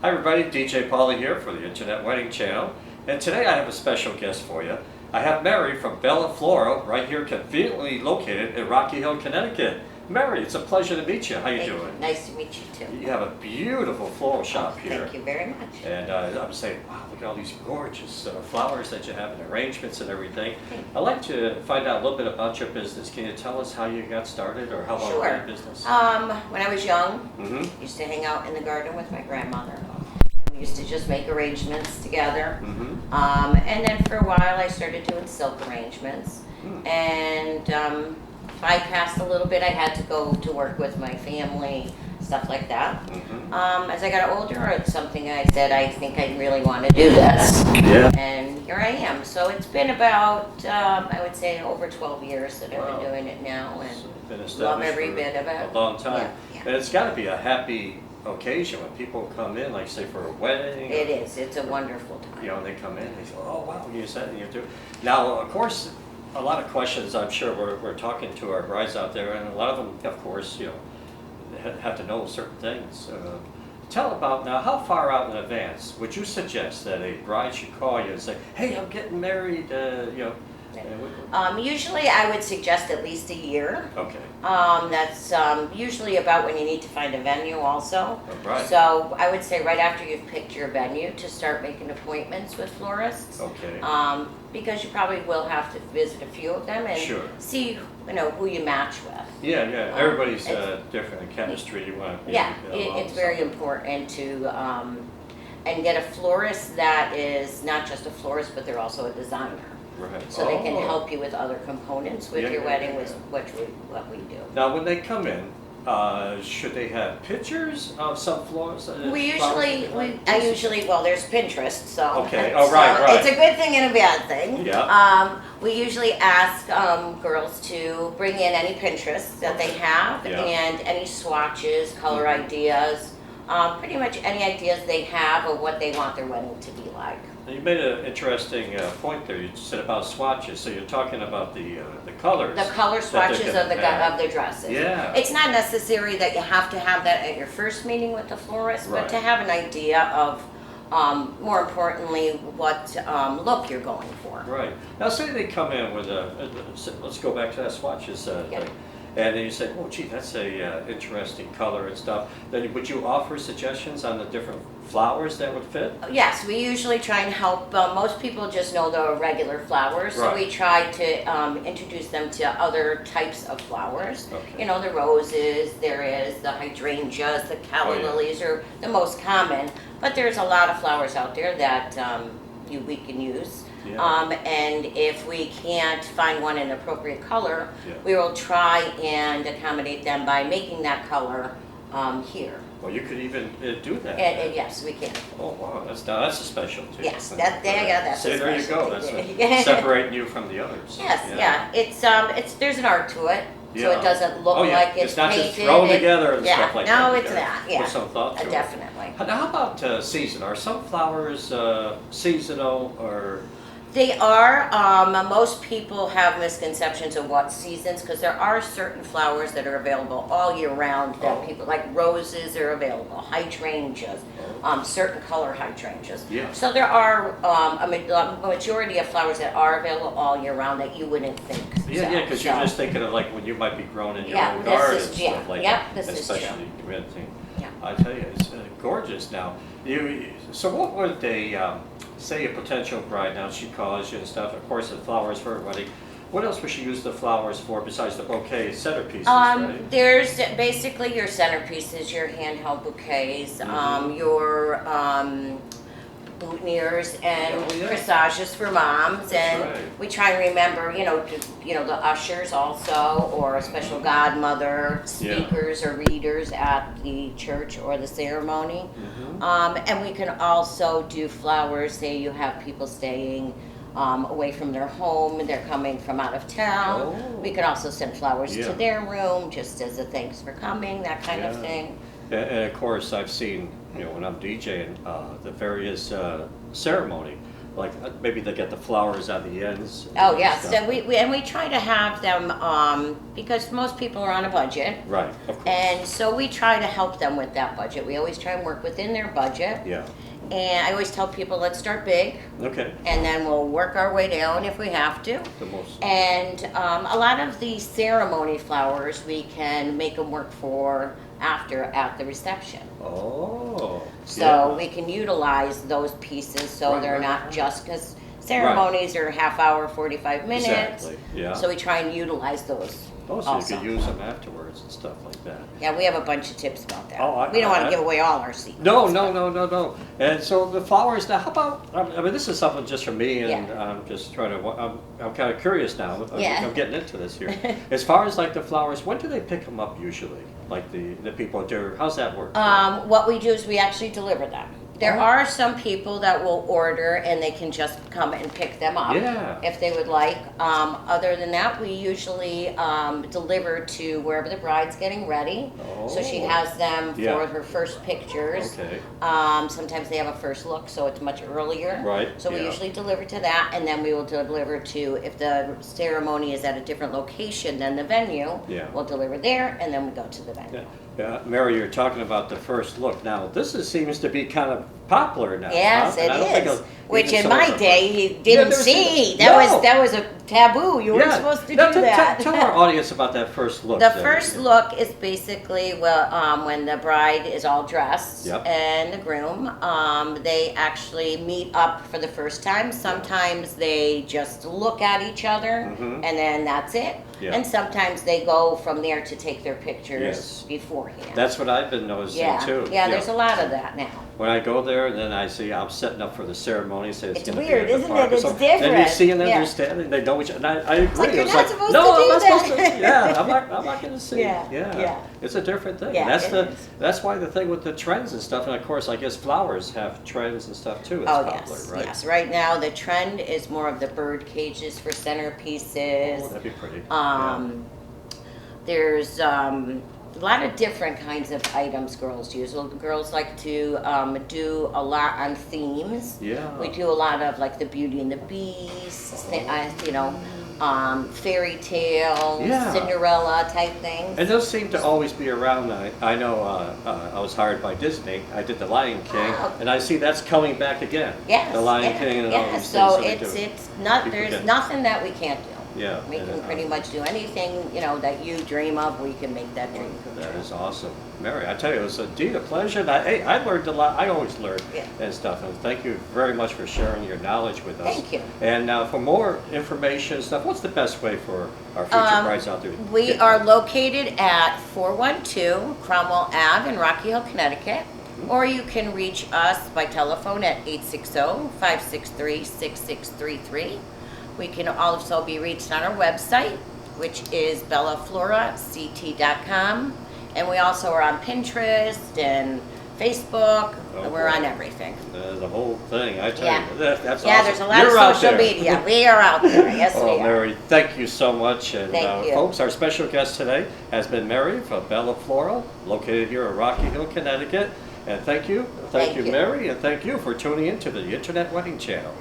Hi everybody, DJ Paulie here for the Internet Wedding Channel, and today I have a special guest for you. I have Mary from Flora, right here conveniently located in Rocky Hill, Connecticut. Mary, it's a pleasure to meet you. How you doing? Nice to meet you too. You have a beautiful floral shop here. Thank you very much. And I'm saying, wow, look at all these gorgeous flowers that you have and arrangements and everything. I'd like to find out a little bit about your business. Can you tell us how you got started or how long you're in business? When I was young, I used to hang out in the garden with my grandmother. We used to just make arrangements together. And then for a while I started doing silk arrangements. And bypassed a little bit. I had to go to work with my family, stuff like that. As I got older, it's something I said, I think I really want to do this. Yeah. And here I am. So it's been about, I would say, over 12 years that I've been doing it now, and so love every bit of it. A long time. Yeah. And it's got to be a happy occasion when people come in, like say for a wedding. It is. It's a wonderful time. You know, they come in, they say, oh wow, you said and you do. Now, of course, a lot of questions, I'm sure we're talking to our brides out there, and a lot of them, of course, you know, have to know certain things. Tell about now, how far out in advance would you suggest that a bride should call you and say, hey, I'm getting married, you know? Usually I would suggest at least a year. Okay. That's usually about when you need to find a venue also. Right. So I would say right after you've picked your venue to start making appointments with florists. Okay. Because you probably will have to visit a few of them and see, you know, who you match with. Yeah, yeah. Everybody's different in chemistry. You want to be it's very important to and get a florist that is not just a florist, but they're also a designer. Right. So they can help you with other components with your wedding, with what we do. Now, when they come in, should they have pictures of some flowers? I usually, well, there's Pinterest, so. Okay, oh, right. It's a good thing and a bad thing. Yeah. We usually ask girls to bring in any Pinterest that they have and any swatches, color ideas, pretty much any ideas they have of what they want their wedding to be like. You made an interesting point there. You said about swatches. So you're talking about the colors. The color swatches of the dresses. Yeah. It's not necessary that you have to have that at your first meeting with the florist, but to have an idea of, more importantly, what look you're going for. Right. Now, say they come in with let's go back to that swatches thing. And then you say, oh, gee, that's a interesting color and stuff. Then would you offer suggestions on the different flowers that would fit? Yes, we usually try and help. Most people just know the regular flowers, so we try to introduce them to other types of flowers. Okay. You know, the roses, there is the hydrangeas, the calla lilies are the most common, but there's a lot of flowers out there that we can use. And if we can't find one in appropriate color, we will try and accommodate them by making that color here. Well, you could even do that. Yes, we can. Oh wow, that's a specialty. Yes, that's See, there you go. That's separating you from the others. Yes, It's there's an art to it, so it doesn't look like it's not painted. just thrown together and stuff like that. No, it's not. Yeah, there's some thought to it. Definitely. Now, how about season? Are some flowers seasonal or? They are. Most people have misconceptions of what seasons, because there are certain flowers that are available all year round that people, like roses are available, hydrangeas, certain color hydrangeas. Yeah. So there are a majority of flowers that are available all year round that you wouldn't think. Yeah, because you're just thinking of like when you might be growing in your own garden and stuff like that. This is true. Especially renting. Yeah. I tell you, it's gorgeous. Now, so what would they? Say a potential bride, now she calls you and stuff, of course the flowers for her wedding. What else would she use the flowers for besides the bouquet centerpieces, right? There's basically your centerpieces, your handheld bouquets, your boutonnieres and corsages for moms, and we try and remember, the ushers also, or a special godmother, speakers or readers at the church or the ceremony. And we can also do flowers. Say you have people staying away from their home, they're coming from out of town. We can also send flowers to their room just as a thanks for coming, that kind of thing. And of course, I've seen, when I'm DJing, the various ceremony, like maybe they get the flowers on the ends. Oh, and yes, stuff. and we try to have them, because most people are on a budget. Right, of course. And so we try to help them with that budget. We always try and work within their budget. Yeah, And I always tell people, let's start big, okay, and then we'll work our way down if we have to. the most, And a lot of the ceremony flowers, we can make them work for after at the reception. oh. So yeah. we can utilize those pieces so Right, they're right, not right. just, because ceremonies are half hour, 45 minutes. Exactly, yeah. So we try and utilize those Oh, so also. you could use them afterwards and stuff like that. Yeah, we have a bunch of tips about that. Oh, We don't want I- to give away all our secrets. No, no, no, no, no. And so the flowers, now how about, I mean, this is something just for me and Yeah. I'm just trying to, I'm kind of curious now. Yeah. I'm getting into this here. As far as like the flowers, when do they pick them up usually? Like the people do, how's that work? What we do is we actually deliver them. There Oh. are some people that will order and they can just come and pick them up Yeah. if they would like. Other than that, we usually deliver to wherever the bride's getting ready. So she Oh. has them for Yeah. her first pictures. Okay, Sometimes they have a first look, so it's much earlier. right. So we yeah. usually deliver to that, and then we will deliver to, if the ceremony is at a different location than the venue, Yeah. we'll deliver there, and then we go to the venue. Yeah. Yeah, Mary, you're talking about the first look. Now, seems to be kind of popular now. Yes, huh? And I don't think it is. it'll- Which even in some my of the- day, you Yeah, didn't never seen see. it. That No. was a taboo. You weren't Yeah. supposed to Now, do that. Tell our audience about that first look. The then. first look is basically when the bride is all dressed Yep. and the groom. They actually meet up for the first time. Sometimes they just look at each other Mhm. and then that's it. Yeah. And sometimes they go from there to take their pictures Yes. beforehand. That's what I've been noticing yeah. too. Yeah, there's a lot of that now. When I go there, and then I see I'm setting up for the ceremony. Say it's It's going to weird, be at the isn't park it? or It's something. Then you different. see them, Yeah. they're standing. They know each other. And I agree. like, you're It's not supposed no, to do I'm not that. supposed to. Yeah, I'm not going to see. Yeah, yeah. It's a different thing. Yeah, And that's it is. that's why the thing with the trends and stuff. And of course, I guess flowers have trends and stuff too. It's Oh popular, yes, right? yes. Right now the trend is more of the bird cages for centerpieces. Oh, that'd be pretty. There's a lot of different kinds of items girls use. Well, girls like to do a lot on themes. Yeah. We do a lot of like the Beauty and the Beast, fairy tales, Yeah. Cinderella type things. And those seem to always be around. I know I was hired by Disney. I did The Lion King, Oh. and I see that's coming back again. Yes, The Lion yeah, King and yeah. all these So things. that they do. it's not People there's can- nothing that we can't do. Yeah. We and, can pretty much do anything, that you dream of, we can make that dream come That true. is awesome. Mary, I tell you, it was indeed a pleasure. And I learned a lot. I always learn Yeah. and stuff. And thank you very much for sharing your knowledge with us. Thank you. And for more information and stuff, what's the best way for our future brides out there? to We get- are located at 412 Cromwell Ave in Rocky Hill, Connecticut. Or you can reach us by telephone at 860-563-6633. We can also be reached on our website, which is bellafloract.com. And we also are on Pinterest and Facebook. Oh, We're on boy. everything. The whole thing, I tell Yeah. you. That's Yeah, awesome. there's a lot You're of out social there. media. We are out there. Yes, we Oh, are. Mary, thank you so much. And Thank you. folks, our special guest today has been Mary from Bella Flora, located here in Rocky Hill, Connecticut. And thank you, Thank you. Mary, and thank you for tuning in to the Internet Wedding Channel.